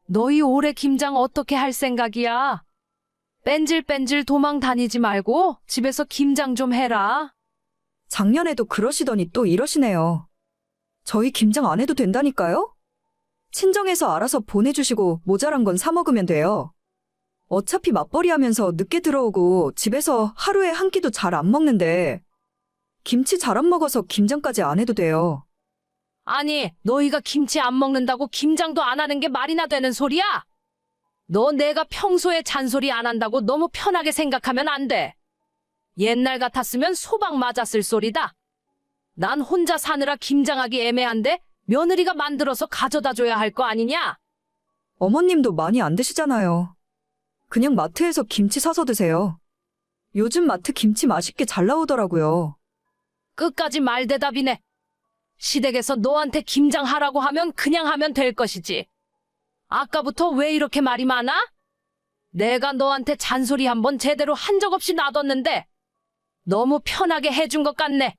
너희 올해 김장 어떻게 할 생각이야? 뺀질뺀질 도망 다니지 말고 집에서 김장 좀 해라. 작년에도 그러시더니 또 이러시네요. 저희 김장 안 해도 된다니까요? 친정에서 알아서 보내주시고 모자란 건 사 먹으면 돼요. 어차피 맞벌이 하면서 늦게 들어오고 집에서 하루에 한 끼도 잘 안 먹는데 김치 잘 안 먹어서 김장까지 안 해도 돼요. 아니, 너희가 김치 안 먹는다고 김장도 안 하는 게 말이나 되는 소리야? 너 내가 평소에 잔소리 안 한다고 너무 편하게 생각하면 안 돼. 옛날 같았으면 소방 맞았을 소리다. 난 혼자 사느라 김장하기 애매한데 며느리가 만들어서 가져다 줘야 할 거 아니냐? 어머님도 많이 안 드시잖아요. 그냥 마트에서 김치 사서 드세요. 요즘 마트 김치 맛있게 잘 나오더라고요. 끝까지 말대답이네. 시댁에서 너한테 김장하라고 하면 그냥 하면 될 것이지. 아까부터 왜 이렇게 말이 많아? 내가 너한테 잔소리 한번 제대로 한 적 없이 놔뒀는데 너무 편하게 해준 것 같네.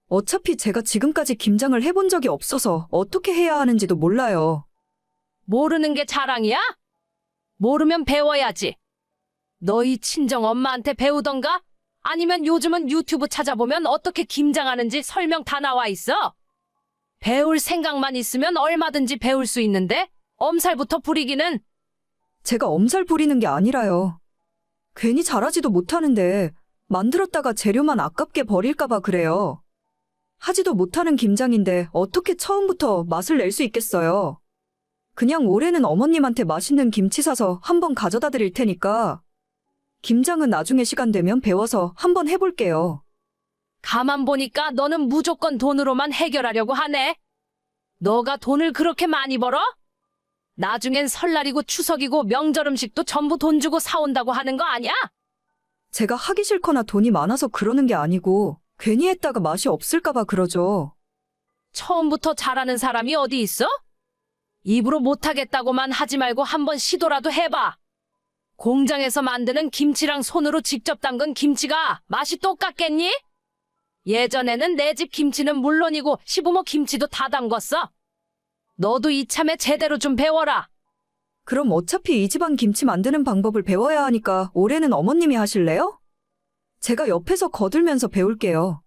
어차피 제가 지금까지 김장을 해본 적이 없어서 어떻게 해야 하는지도 몰라요. 모르는 게 자랑이야? 모르면 배워야지. 너희 친정 엄마한테 배우던가? 아니면 요즘은 유튜브 찾아보면 어떻게 김장하는지 설명 다 나와 있어. 배울 생각만 있으면 얼마든지 배울 수 있는데 엄살부터 부리기는. 제가 엄살 부리는 게 아니라요. 괜히 잘하지도 못하는데 만들었다가 재료만 아깝게 버릴까봐 그래요. 하지도 못하는 김장인데 어떻게 처음부터 맛을 낼 수 있겠어요. 그냥 올해는 어머님한테 맛있는 김치 사서 한번 가져다 드릴 테니까 김장은 나중에 시간 되면 배워서 한번 해볼게요. 가만 보니까 너는 무조건 돈으로만 해결하려고 하네. 너가 돈을 그렇게 많이 벌어? 나중엔 설날이고 추석이고 명절 음식도 전부 돈 주고 사온다고 하는 거 아니야? 제가 하기 싫거나 돈이 많아서 그러는 게 아니고 괜히 했다가 맛이 없을까봐 그러죠. 처음부터 잘하는 사람이 어디 있어? 입으로 못하겠다고만 하지 말고 한번 시도라도 해봐. 공장에서 만드는 김치랑 손으로 직접 담근 김치가 맛이 똑같겠니? 예전에는 내 집 김치는 물론이고 시부모 김치도 다 담궜어. 너도 이참에 제대로 좀 배워라. 그럼 어차피 이 집안 김치 만드는 방법을 배워야 하니까 올해는 어머님이 하실래요? 제가 옆에서 거들면서 배울게요.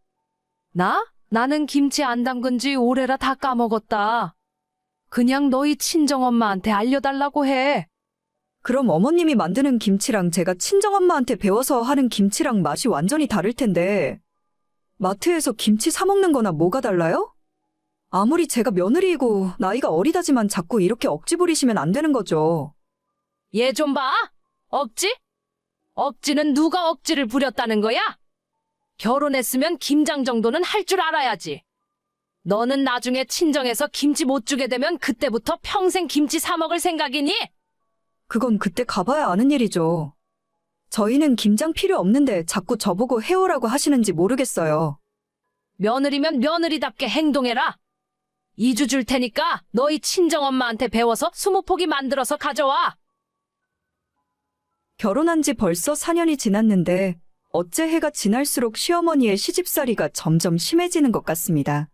나는 김치 안 담근 지 오래라 다 까먹었다. 그냥 너희 친정엄마한테 알려달라고 해. 그럼 어머님이 만드는 김치랑 제가 친정엄마한테 배워서 하는 김치랑 맛이 완전히 다를 텐데 마트에서 김치 사 먹는 거나 뭐가 달라요? 아무리 제가 며느리이고 나이가 어리다지만 자꾸 이렇게 억지 부리시면 안 되는 거죠. 얘 좀 봐. 억지? 억지는 누가 억지를 부렸다는 거야? 결혼했으면 김장 정도는 할 줄 알아야지. 너는 나중에 친정에서 김치 못 주게 되면 그때부터 평생 김치 사 먹을 생각이니? 그건 그때 가봐야 아는 일이죠. 저희는 김장 필요 없는데 자꾸 저보고 해오라고 하시는지 모르겠어요. 며느리면 며느리답게 행동해라. 2주 줄 테니까 너희 친정엄마한테 배워서 20포기 만들어서 가져와. 결혼한 지 벌써 4년이 지났는데 어째 해가 지날수록 시어머니의 시집살이가 점점 심해지는 것 같습니다.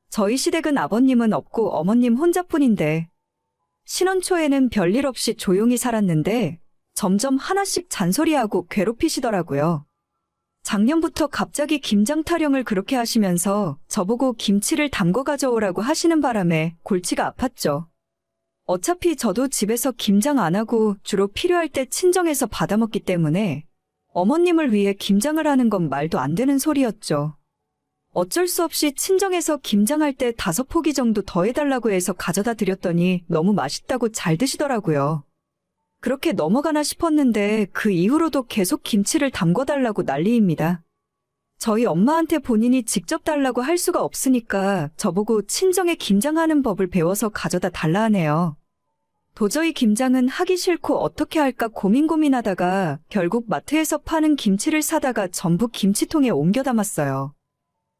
저희 시댁은 아버님은 없고 어머님 혼자뿐인데 신혼 초에는 별일 없이 조용히 살았는데 점점 하나씩 잔소리하고 괴롭히시더라고요. 작년부터 갑자기 김장 타령을 그렇게 하시면서 저보고 김치를 담궈 가져오라고 하시는 바람에 골치가 아팠죠. 어차피 저도 집에서 김장 안 하고 주로 필요할 때 친정에서 받아먹기 때문에 어머님을 위해 김장을 하는 건 말도 안 되는 소리였죠. 어쩔 수 없이 친정에서 김장할 때 5포기 정도 더 해달라고 해서 가져다 드렸더니 너무 맛있다고 잘 드시더라고요. 그렇게 넘어가나 싶었는데 그 이후로도 계속 김치를 담궈달라고 난리입니다. 저희 엄마한테 본인이 직접 달라고 할 수가 없으니까 저보고 친정에 김장하는 법을 배워서 가져다 달라 하네요. 도저히 김장은 하기 싫고 어떻게 할까 고민하다가 결국 마트에서 파는 김치를 사다가 전부 김치통에 옮겨 담았어요.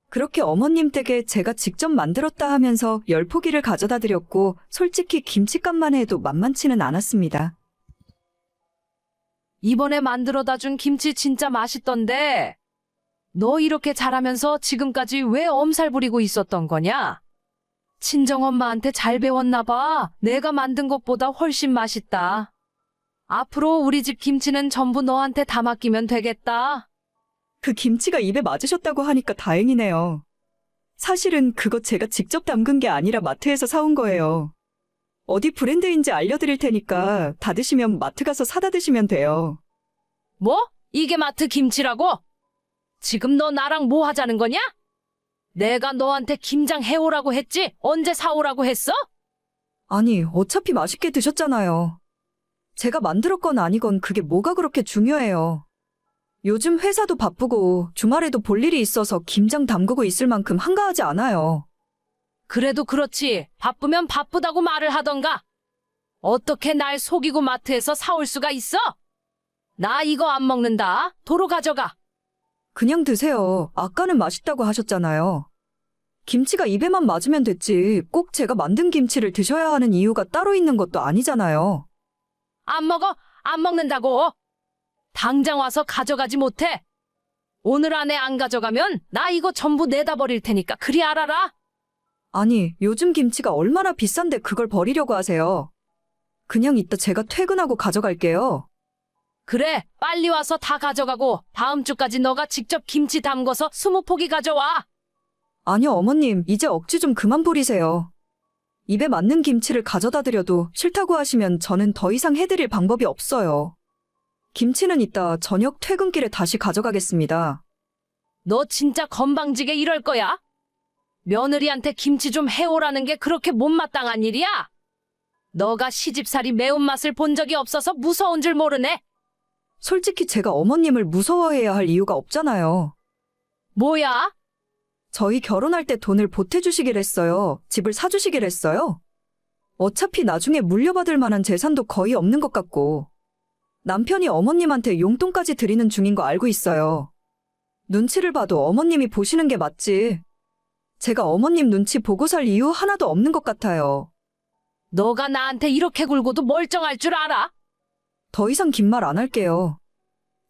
그렇게 어머님 댁에 제가 직접 만들었다 하면서 10포기를 가져다 드렸고 솔직히 김치값만 해도 만만치는 않았습니다. 이번에 만들어다 준 김치 진짜 맛있던데. 너 이렇게 잘하면서 지금까지 왜 엄살 부리고 있었던 거냐? 친정엄마한테 잘 배웠나 봐. 내가 만든 것보다 훨씬 맛있다. 앞으로 우리 집 김치는 전부 너한테 다 맡기면 되겠다. 그 김치가 입에 맞으셨다고 하니까 다행이네요. 사실은 그거 제가 직접 담근 게 아니라 마트에서 사온 거예요. 어디 브랜드인지 알려드릴 테니까 다 드시면 마트 가서 사다 드시면 돼요. 뭐? 이게 마트 김치라고? 지금 너 나랑 뭐 하자는 거냐? 내가 너한테 김장 해오라고 했지? 언제 사오라고 했어? 아니, 어차피 맛있게 드셨잖아요. 제가 만들었건 아니건 그게 뭐가 그렇게 중요해요. 요즘 회사도 바쁘고 주말에도 볼 일이 있어서 김장 담그고 있을 만큼 한가하지 않아요. 그래도 그렇지. 바쁘면 바쁘다고 말을 하던가. 어떻게 날 속이고 마트에서 사올 수가 있어? 나 이거 안 먹는다. 도로 가져가. 그냥 드세요. 아까는 맛있다고 하셨잖아요. 김치가 입에만 맞으면 됐지. 꼭 제가 만든 김치를 드셔야 하는 이유가 따로 있는 것도 아니잖아요. 안 먹어? 안 먹는다고. 당장 와서 가져가지 못해. 오늘 안에 안 가져가면 나 이거 전부 내다 버릴 테니까 그리 알아라. 아니, 요즘 김치가 얼마나 비싼데 그걸 버리려고 하세요. 그냥 이따 제가 퇴근하고 가져갈게요. 그래, 빨리 와서 다 가져가고 다음 주까지 너가 직접 김치 담궈서 20포기 가져와. 아니요, 어머님, 이제 억지 좀 그만 부리세요. 입에 맞는 김치를 가져다 드려도 싫다고 하시면 저는 더 이상 해드릴 방법이 없어요. 김치는 이따 저녁 퇴근길에 다시 가져가겠습니다. 너 진짜 건방지게 이럴 거야? 며느리한테 김치 좀 해오라는 게 그렇게 못마땅한 일이야? 너가 시집살이 매운맛을 본 적이 없어서 무서운 줄 모르네. 솔직히 제가 어머님을 무서워해야 할 이유가 없잖아요. 뭐야? 저희 결혼할 때 돈을 보태주시길 했어요. 집을 사주시길 했어요. 어차피 나중에 물려받을 만한 재산도 거의 없는 것 같고. 남편이 어머님한테 용돈까지 드리는 중인 거 알고 있어요. 눈치를 봐도 어머님이 보시는 게 맞지. 제가 어머님 눈치 보고 살 이유 하나도 없는 것 같아요. 너가 나한테 이렇게 굴고도 멀쩡할 줄 알아? 더 이상 긴 말 안 할게요.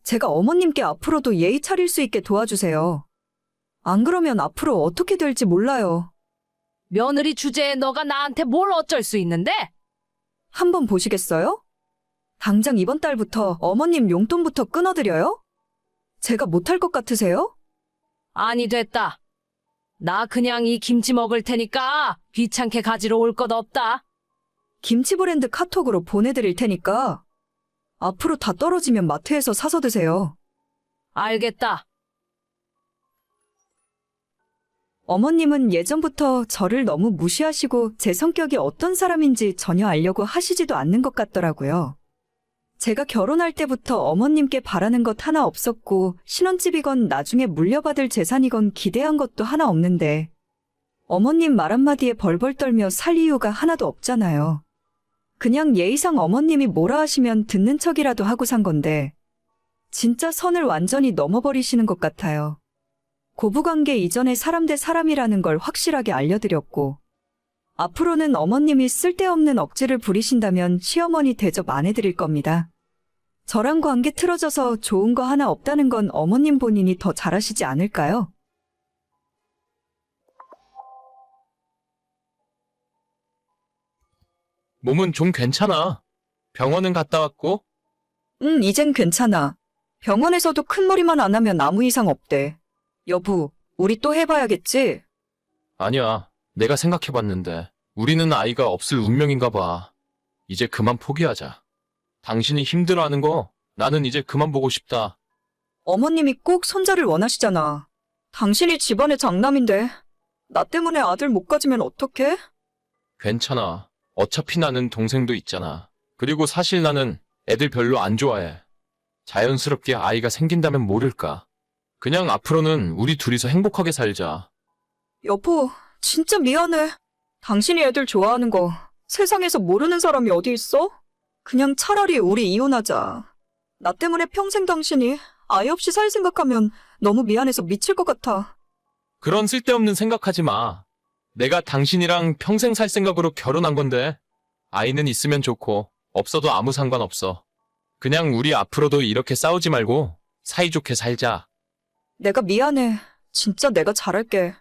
제가 어머님께 앞으로도 예의 차릴 수 있게 도와주세요. 안 그러면 앞으로 어떻게 될지 몰라요. 며느리 주제에 너가 나한테 뭘 어쩔 수 있는데? 한번 보시겠어요? 당장 이번 달부터 어머님 용돈부터 끊어드려요? 제가 못할 것 같으세요? 아니 됐다. 나 그냥 이 김치 먹을 테니까 귀찮게 가지러 올 것 없다. 김치 브랜드 카톡으로 보내드릴 테니까 앞으로 다 떨어지면 마트에서 사서 드세요. 알겠다. 어머님은 예전부터 저를 너무 무시하시고 제 성격이 어떤 사람인지 전혀 알려고 하시지도 않는 것 같더라고요. 제가 결혼할 때부터 어머님께 바라는 것 하나 없었고 신혼집이건 나중에 물려받을 재산이건 기대한 것도 하나 없는데 어머님 말 한마디에 벌벌 떨며 살 이유가 하나도 없잖아요. 그냥 예의상 어머님이 뭐라 하시면 듣는 척이라도 하고 산 건데 진짜 선을 완전히 넘어버리시는 것 같아요. 고부관계 이전에 사람 대 사람이라는 걸 확실하게 알려드렸고 앞으로는 어머님이 쓸데없는 억지를 부리신다면 시어머니 대접 안 해드릴 겁니다. 저랑 관계 틀어져서 좋은 거 하나 없다는 건 어머님 본인이 더 잘하시지 않을까요? 몸은 좀 괜찮아. 병원은 갔다 왔고? 이젠 괜찮아. 병원에서도 큰 머리만 안 하면 아무 이상 없대. 여보, 우리 또 해봐야겠지? 아니야. 내가 생각해봤는데 우리는 아이가 없을 운명인가 봐. 이제 그만 포기하자. 당신이 힘들어하는 거 나는 이제 그만 보고 싶다. 어머님이 꼭 손자를 원하시잖아. 당신이 집안의 장남인데 나 때문에 아들 못 가지면 어떡해? 괜찮아. 어차피 나는 동생도 있잖아. 그리고 사실 나는 애들 별로 안 좋아해. 자연스럽게 아이가 생긴다면 모를까. 그냥 앞으로는 우리 둘이서 행복하게 살자. 여보, 진짜 미안해. 당신이 애들 좋아하는 거 세상에서 모르는 사람이 어디 있어? 그냥 차라리 우리 이혼하자. 나 때문에 평생 당신이 아이 없이 살 생각하면 너무 미안해서 미칠 것 같아. 그런 쓸데없는 생각하지 마. 내가 당신이랑 평생 살 생각으로 결혼한 건데 아이는 있으면 좋고 없어도 아무 상관없어. 그냥 우리 앞으로도 이렇게 싸우지 말고 사이좋게 살자. 내가 미안해. 진짜 내가 잘할게.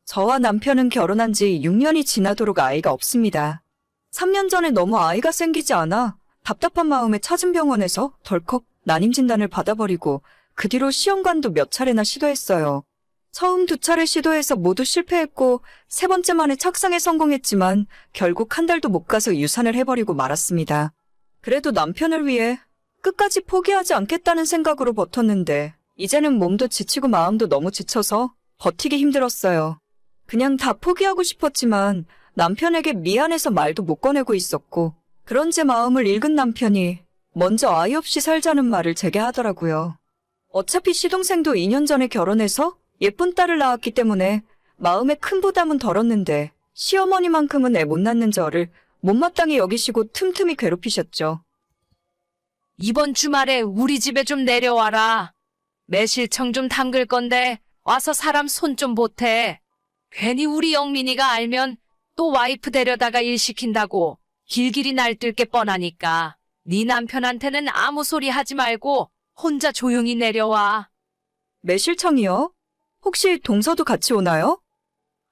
저와 남편은 결혼한 지 6년이 지나도록 아이가 없습니다. 3년 전에 너무 아이가 생기지 않아 답답한 마음에 찾은 병원에서 덜컥 난임 진단을 받아버리고 그 뒤로 시험관도 몇 차례나 시도했어요. 처음 2차례 시도해서 모두 실패했고 3번째 만에 착상에 성공했지만 결국 한 달도 못 가서 유산을 해버리고 말았습니다. 그래도 남편을 위해 끝까지 포기하지 않겠다는 생각으로 버텼는데 이제는 몸도 지치고 마음도 너무 지쳐서 버티기 힘들었어요. 그냥 다 포기하고 싶었지만 남편에게 미안해서 말도 못 꺼내고 있었고 그런 제 마음을 읽은 남편이 먼저 아이 없이 살자는 말을 제게 하더라고요. 어차피 시동생도 2년 전에 결혼해서 예쁜 딸을 낳았기 때문에 마음에 큰 부담은 덜었는데 시어머니만큼은 애 못 낳는 저를 못마땅히 여기시고 틈틈이 괴롭히셨죠. 이번 주말에 우리 집에 좀 내려와라. 매실청 좀 담글 건데 와서 사람 손 좀 보태. 괜히 우리 영민이가 알면 또 와이프 데려다가 일 시킨다고 길길이 날뛸 게 뻔하니까 네 남편한테는 아무 소리 하지 말고 혼자 조용히 내려와. 매실청이요? 혹시 동서도 같이 오나요?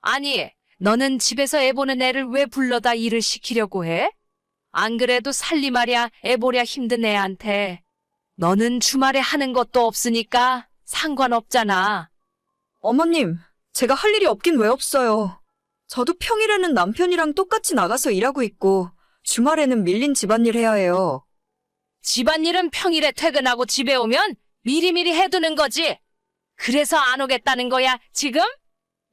아니, 너는 집에서 애 보는 애를 왜 불러다 일을 시키려고 해? 안 그래도 살림하랴 애 보랴 힘든 애한테. 너는 주말에 하는 것도 없으니까 상관없잖아. 어머님, 제가 할 일이 없긴 왜 없어요. 저도 평일에는 남편이랑 똑같이 나가서 일하고 있고 주말에는 밀린 집안일 해야 해요. 집안일은 평일에 퇴근하고 집에 오면 미리미리 해두는 거지. 그래서 안 오겠다는 거야, 지금?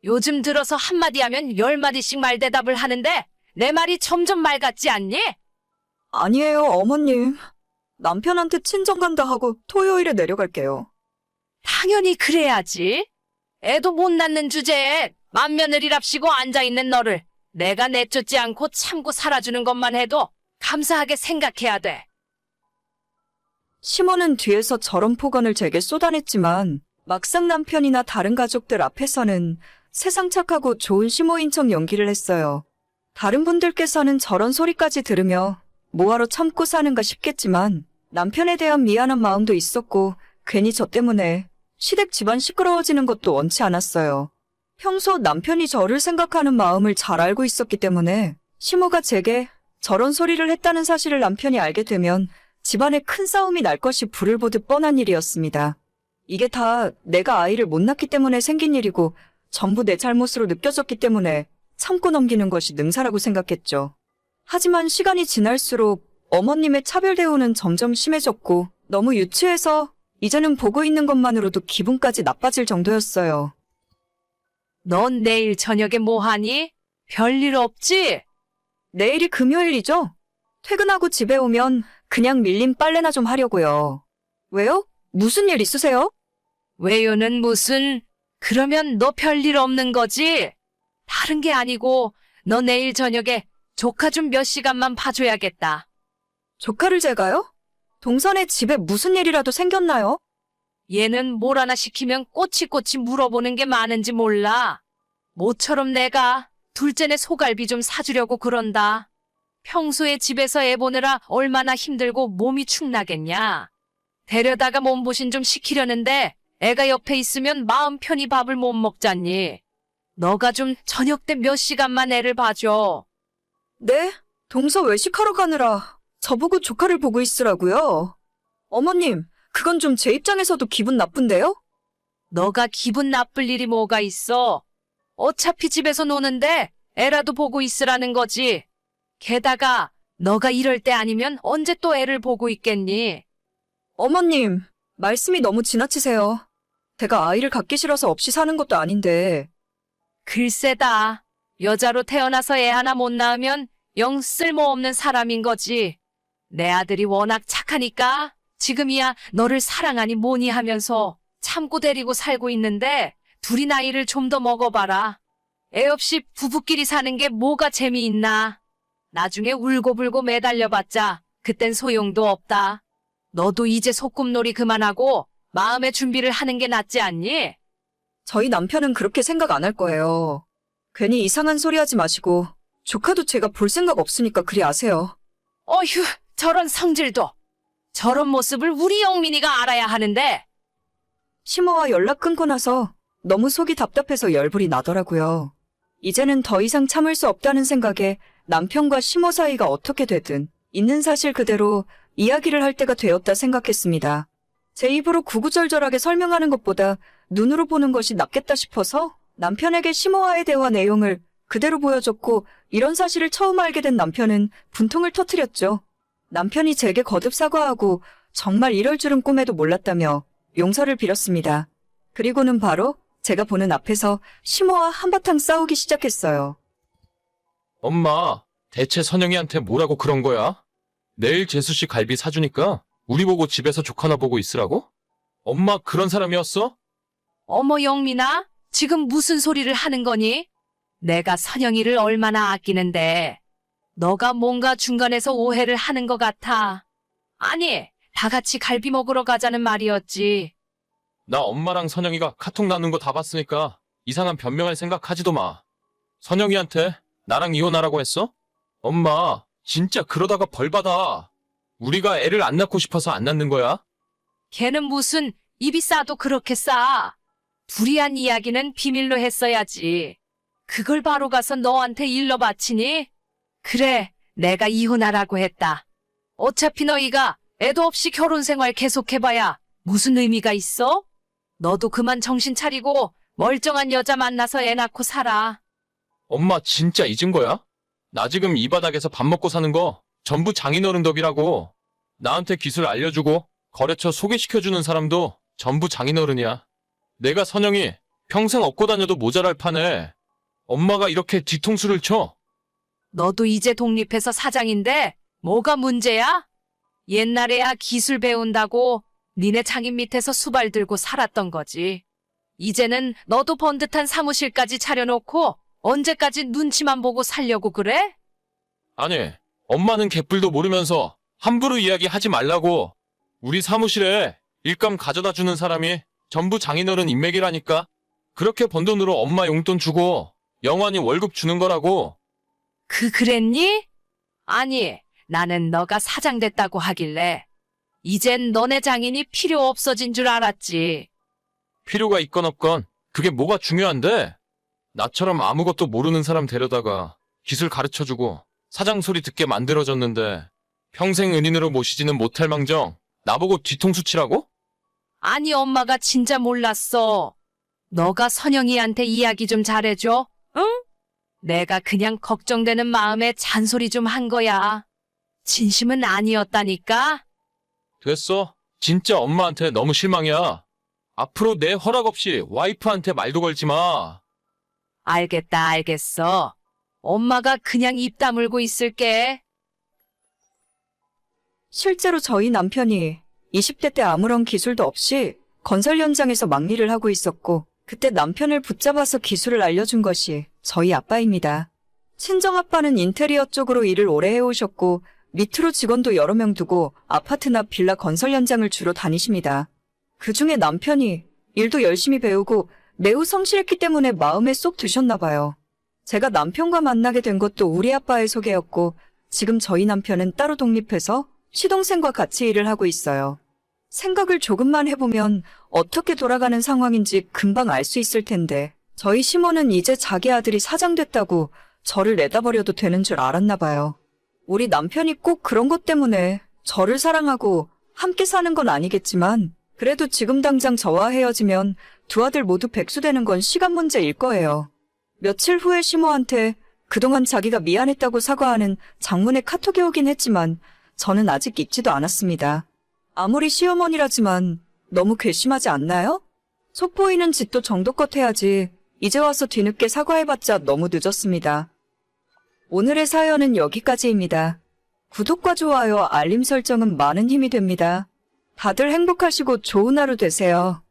요즘 들어서 한마디 하면 10마디씩 말대답을 하는데 내 말이 점점 말 같지 않니? 아니에요, 어머님. 남편한테 친정 간다 하고 토요일에 내려갈게요. 당연히 그래야지. 애도 못 낳는 주제에 맏며느리랍시고 앉아있는 너를 내가 내쫓지 않고 참고 살아주는 것만 해도 감사하게 생각해야 돼. 시모는 뒤에서 저런 폭언을 제게 쏟아냈지만 막상 남편이나 다른 가족들 앞에서는 세상 착하고 좋은 시모인 척 연기를 했어요. 다른 분들께서는 저런 소리까지 들으며 뭐하러 참고 사는가 싶겠지만 남편에 대한 미안한 마음도 있었고 괜히 저 때문에 시댁 집안 시끄러워지는 것도 원치 않았어요. 평소 남편이 저를 생각하는 마음을 잘 알고 있었기 때문에 시모가 제게 저런 소리를 했다는 사실을 남편이 알게 되면 집안에 큰 싸움이 날 것이 불을 보듯 뻔한 일이었습니다. 이게 다 내가 아이를 못 낳기 때문에 생긴 일이고 전부 내 잘못으로 느껴졌기 때문에 참고 넘기는 것이 능사라고 생각했죠. 하지만 시간이 지날수록 어머님의 차별 대우는 점점 심해졌고 너무 유치해서 이제는 보고 있는 것만으로도 기분까지 나빠질 정도였어요. 넌 내일 저녁에 뭐 하니? 별일 없지? 내일이 금요일이죠? 퇴근하고 집에 오면 그냥 밀린 빨래나 좀 하려고요. 왜요? 무슨 일 있으세요? 왜요는 무슨? 그러면 너 별일 없는 거지? 다른 게 아니고 너 내일 저녁에 조카 좀 몇 시간만 봐줘야겠다. 조카를 제가요? 동선에 집에 무슨 일이라도 생겼나요? 얘는 뭘 하나 시키면 꼬치꼬치 물어보는 게 많은지 몰라. 모처럼 내가 둘째네 소갈비 좀 사주려고 그런다. 평소에 집에서 애 보느라 얼마나 힘들고 몸이 축나겠냐. 데려다가 몸보신 좀 시키려는데 애가 옆에 있으면 마음 편히 밥을 못 먹잖니. 너가 좀 저녁 때 몇 시간만 애를 봐줘. 네? 동서 외식하러 가느라 저보고 조카를 보고 있으라고요? 어머님, 그건 좀 제 입장에서도 기분 나쁜데요? 너가 기분 나쁠 일이 뭐가 있어? 어차피 집에서 노는데 애라도 보고 있으라는 거지. 게다가 너가 이럴 때 아니면 언제 또 애를 보고 있겠니? 어머님, 말씀이 너무 지나치세요. 제가 아이를 갖기 싫어서 없이 사는 것도 아닌데. 글쎄다. 여자로 태어나서 애 하나 못 낳으면 영 쓸모없는 사람인 거지. 내 아들이 워낙 착하니까 지금이야 너를 사랑하니 뭐니 하면서 참고 데리고 살고 있는데 둘이 나이를 좀 더 먹어봐라. 애 없이 부부끼리 사는 게 뭐가 재미있나. 나중에 울고불고 매달려봤자 그땐 소용도 없다. 너도 이제 소꿉놀이 그만하고 마음의 준비를 하는 게 낫지 않니? 저희 남편은 그렇게 생각 안 할 거예요. 괜히 이상한 소리 하지 마시고 조카도 제가 볼 생각 없으니까 그리 아세요. 어휴, 저런 성질도. 저런 모습을 우리 영민이가 알아야 하는데. 시모와 연락 끊고 나서 너무 속이 답답해서 열불이 나더라고요. 이제는 더 이상 참을 수 없다는 생각에 남편과 시모 사이가 어떻게 되든 있는 사실 그대로 이야기를 할 때가 되었다 생각했습니다. 제 입으로 구구절절하게 설명하는 것보다 눈으로 보는 것이 낫겠다 싶어서 남편에게 시모와의 대화 내용을 그대로 보여줬고, 이런 사실을 처음 알게 된 남편은 분통을 터뜨렸죠. 남편이 제게 거듭 사과하고 정말 이럴 줄은 꿈에도 몰랐다며 용서를 빌었습니다. 그리고는 바로 제가 보는 앞에서 시모와 한바탕 싸우기 시작했어요. 엄마, 대체 선영이한테 뭐라고 그런 거야? 내일 재수씨 갈비 사주니까 우리 보고 집에서 조카나 보고 있으라고? 엄마 그런 사람이었어? 어머 영민아, 지금 무슨 소리를 하는 거니? 내가 선영이를 얼마나 아끼는데. 너가 뭔가 중간에서 오해를 하는 것 같아. 아니, 다 같이 갈비 먹으러 가자는 말이었지. 나 엄마랑 선영이가 카톡 나눈 거 다 봤으니까 이상한 변명할 생각 하지도 마. 선영이한테 나랑 이혼하라고 했어? 엄마, 진짜 그러다가 벌 받아. 우리가 애를 안 낳고 싶어서 안 낳는 거야? 걔는 무슨 입이 싸도 그렇게 싸. 불이한 이야기는 비밀로 했어야지. 그걸 바로 가서 너한테 일러 바치니? 그래, 내가 이혼하라고 했다. 어차피 너희가 애도 없이 결혼 생활 계속해봐야 무슨 의미가 있어? 너도 그만 정신 차리고 멀쩡한 여자 만나서 애 낳고 살아. 엄마 진짜 잊은 거야? 나 지금 이 바닥에서 밥 먹고 사는 거 전부 장인어른 덕이라고. 나한테 기술 알려주고 거래처 소개시켜주는 사람도 전부 장인어른이야. 내가 선영이 평생 업고 다녀도 모자랄 판에 엄마가 이렇게 뒤통수를 쳐? 너도 이제 독립해서 사장인데 뭐가 문제야? 옛날에야 기술 배운다고 니네 장인 밑에서 수발 들고 살았던 거지. 이제는 너도 번듯한 사무실까지 차려놓고 언제까지 눈치만 보고 살려고 그래? 아니, 엄마는 개뿔도 모르면서 함부로 이야기하지 말라고. 우리 사무실에 일감 가져다 주는 사람이 전부 장인어른 인맥이라니까. 그렇게 번 돈으로 엄마 용돈 주고 영원히 월급 주는 거라고. 그랬니? 아니, 나는 너가 사장 됐다고 하길래 이젠 너네 장인이 필요 없어진 줄 알았지. 필요가 있건 없건 그게 뭐가 중요한데? 나처럼 아무것도 모르는 사람 데려다가 기술 가르쳐주고 사장 소리 듣게 만들어줬는데 평생 은인으로 모시지는 못할 망정 나보고 뒤통수 치라고? 아니, 엄마가 진짜 몰랐어. 너가 선영이한테 이야기 좀 잘해줘, 응? 내가 그냥 걱정되는 마음에 잔소리 좀 한 거야. 진심은 아니었다니까? 됐어. 진짜 엄마한테 너무 실망이야. 앞으로 내 허락 없이 와이프한테 말도 걸지 마. 알겠다, 알겠어. 엄마가 그냥 입 다물고 있을게. 실제로 저희 남편이 20대 때 아무런 기술도 없이 건설 현장에서 막일을 하고 있었고, 그때 남편을 붙잡아서 기술을 알려준 것이 저희 아빠입니다. 친정아빠는 인테리어 쪽으로 일을 오래 해오셨고, 밑으로 직원도 여러 명 두고 아파트나 빌라 건설 현장을 주로 다니십니다. 그중에 남편이 일도 열심히 배우고 매우 성실했기 때문에 마음에 쏙 드셨나 봐요. 제가 남편과 만나게 된 것도 우리 아빠의 소개였고, 지금 저희 남편은 따로 독립해서 시동생과 같이 일을 하고 있어요. 생각을 조금만 해보면 어떻게 돌아가는 상황인지 금방 알 수 있을 텐데, 저희 시모는 이제 자기 아들이 사장 됐다고 저를 내다버려도 되는 줄 알았나 봐요. 우리 남편이 꼭 그런 것 때문에 저를 사랑하고 함께 사는 건 아니겠지만, 그래도 지금 당장 저와 헤어지면 두 아들 모두 백수 되는 건 시간 문제일 거예요. 며칠 후에 시모한테 그동안 자기가 미안했다고 사과하는 장문의 카톡이 오긴 했지만 저는 아직 읽지도 않았습니다. 아무리 시어머니라지만 너무 괘씸하지 않나요? 속보이는 짓도 정도껏 해야지 이제 와서 뒤늦게 사과해봤자 너무 늦었습니다. 오늘의 사연은 여기까지입니다. 구독과 좋아요, 알림 설정은 많은 힘이 됩니다. 다들 행복하시고 좋은 하루 되세요.